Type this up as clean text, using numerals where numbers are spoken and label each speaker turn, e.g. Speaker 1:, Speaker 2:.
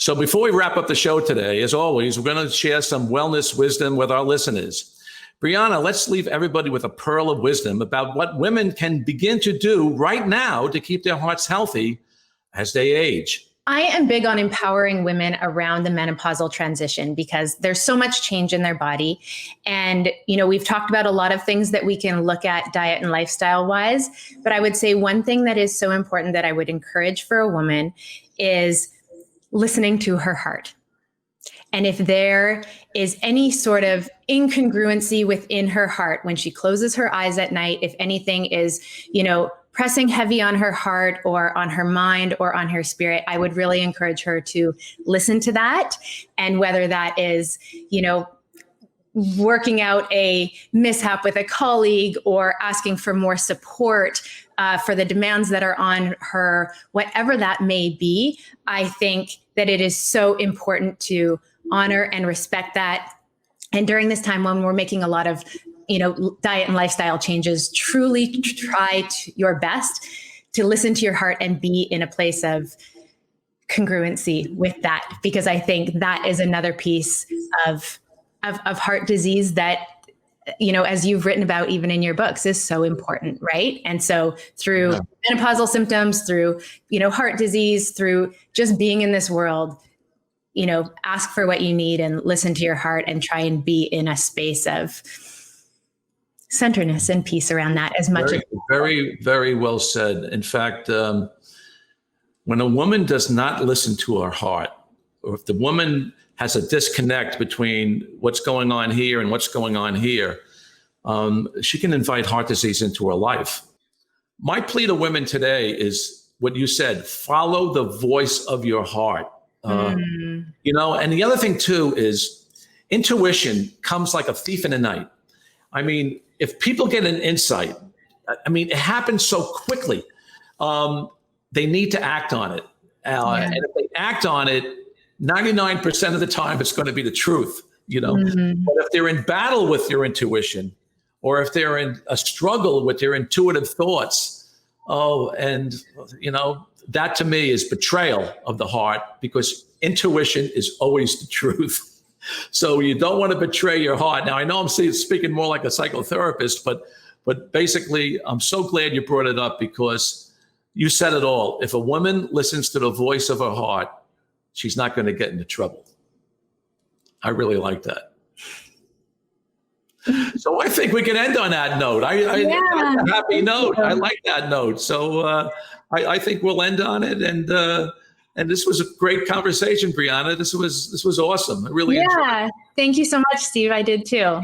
Speaker 1: So before we wrap up the show today, as always, we're going to share some wellness wisdom with our listeners. Briana, let's leave everybody with a pearl of wisdom about what women can begin to do right now to keep their hearts healthy as they age.
Speaker 2: I am big on empowering women around the menopausal transition because there's so much change in their body. And, we've talked about a lot of things that we can look at diet and lifestyle wise, but I would say one thing that is so important that I would encourage for a woman is listening to her heart. And if there is any sort of incongruency within her heart when she closes her eyes at night, if anything is, pressing heavy on her heart or on her mind or on her spirit, I would really encourage her to listen to that. And whether that is, working out a mishap with a colleague or asking for more support for the demands that are on her, whatever that may be, I think that it is so important to honor and respect that. And during this time when we're making a lot of, diet and lifestyle changes, truly try your best to listen to your heart and be in a place of congruency with that, because I think that is another piece of heart disease that, as you've written about even in your books, is so important, right? And so through menopausal symptoms, through, heart disease, through just being in this world, ask for what you need and listen to your heart and try and be in a space of centeredness and peace around that as much as
Speaker 1: very, very well said. In fact, when a woman does not listen to her heart, or if the woman has a disconnect between what's going on here and what's going on here, she can invite heart disease into her life. My plea to women today is what you said: follow the voice of your heart. And the other thing too is intuition comes like a thief in the night. I mean, if people get an insight, it happens so quickly. They need to act on it. And if they act on it, 99% of the time, it's going to be the truth, But if they're in battle with their intuition, or if they're in a struggle with their intuitive thoughts, that to me is betrayal of the heart, because intuition is always the truth. So you don't want to betray your heart. Now, I know I'm speaking more like a psychotherapist, but basically, I'm so glad you brought it up, because you said it all. If a woman listens to the voice of her heart, she's not going to get into trouble. I really like that. So I think we can end on that note. I a happy note. I like that note. So I think we'll end on it. And this was a great conversation, Briana. This was awesome. I really enjoyed it.
Speaker 2: Thank you so much, Steve. I did too.